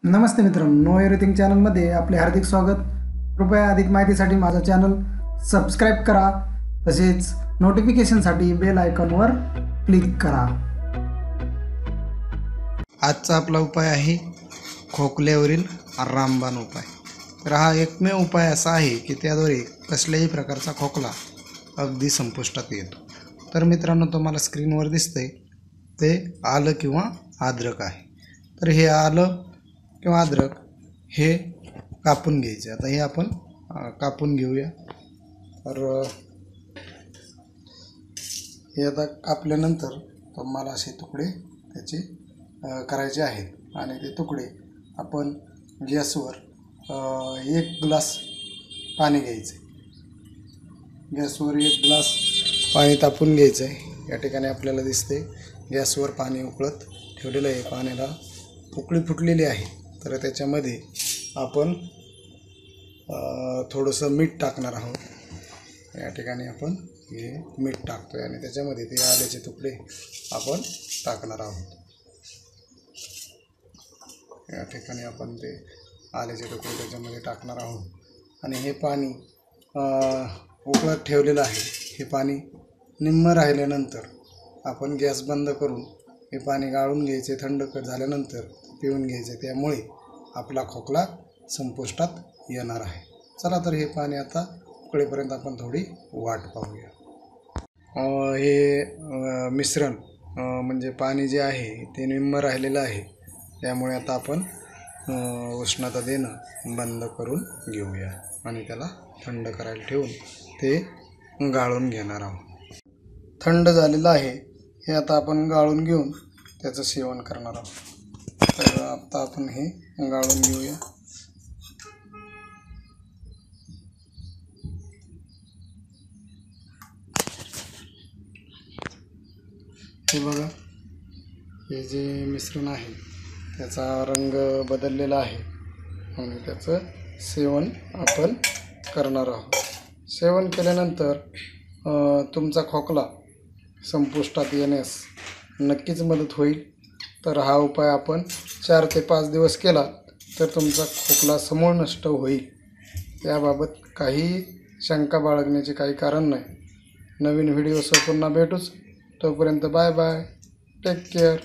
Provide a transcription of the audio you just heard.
नमस्ते मित्रांनो, know everything चॅनलमध्ये आपले हार्दिक स्वागत। कृपया अधिक माहितीसाठी माझा चॅनल सबस्क्राईब करा, तसेच नोटिफिकेशनसाठी बेल आयकॉनवर क्लिक करा। आजचा आपला उपाय आहे खोकल्यावरील रामबाण उपाय। तर हा एकमेव उपाय असा आहे की त्याद्वारे कसल्याही प्रकारचा खोकला अगदी संपुष्टात येतो। तर मित्रांनो, तुम्हाला स्क्रीनवर दिसतंय ते आलं किंवा अद्रक आहे। तर हे आलं किंवा अद्रक हे कापून घ्यायचे। आता हे आपण कापून घेऊया। तर हे आता कापल्यानंतर तुम्हाला असे तुकडे त्याचे करायचे आहेत आणि ते तुकडे आपण गॅसवर 1 ग्लास पाणी घ्यायचे। गॅसवर 1 ग्लास पाणी तापून घ्यायचं आहे। या ठिकाणी आपल्याला दिसते गॅसवर पाणी उकळत ठेवलेलं आहे। पाण्याला उकळी फुटलेली आहे। तर त्याच्यामध्ये आपण थोडंसं मीठ टाकणार आहोत। या ठिकाणी आपण हे मीठ टाकतोय आणि त्याच्यामध्ये ते आल्याचे तुकडे आपण टाकणार आहोत। या ठिकाणी आपण ते आल्याचे तुकडे त्याच्यामध्ये टाकणार आहोत आणि हे पाणी उकळत ठेवलेलं आहे। हे पाणी निम्मं राहिल्यानंतर आपण गॅस बंद करून हे पाणी गाळून घ्यायचे। थंड झाल्यानंतर पिऊन घ्यायचे। त्यामुळे आपला खोकला संपुष्टात येणार आहे। चला तर हे पाणी आता उकळेपर्यंत आपण थोडी वाट पाहूया। हे मिश्रण म्हणजे पाणी जे आहे ते निम्मं राहिलेलं आहे। त्यामुळे आता आपण उष्णता देणं बंद करून घेऊया आणि त्याला थंड करायला ठेवून ते गाळून घेणार आहोत। थंड झालेलं आहे हे आता आपण गाळून घेऊन त्याचं सेवन करणार आहोत। तर आता आपण हे गाळून घेऊया। हे बघा, हे जे मिश्रण आहे त्याचा रंग बदललेला आहे आणि त्याचं सेवन आपण करणार आहोत। सेवन केल्यानंतर तुमचा खोकला संपुष्टात येण्यास नक्कीच मदत होईल। तर हा उपाय आपण 4 ते 5 दिवस केला तर तुमचा खोकला समूळ नष्ट होईल। याबाबत काही शंका बाळगण्याचे काही कारण नाही। नवीन व्हिडिओसह पुन्हा भेटूच। तोपर्यंत बाय बाय, टेक केअर।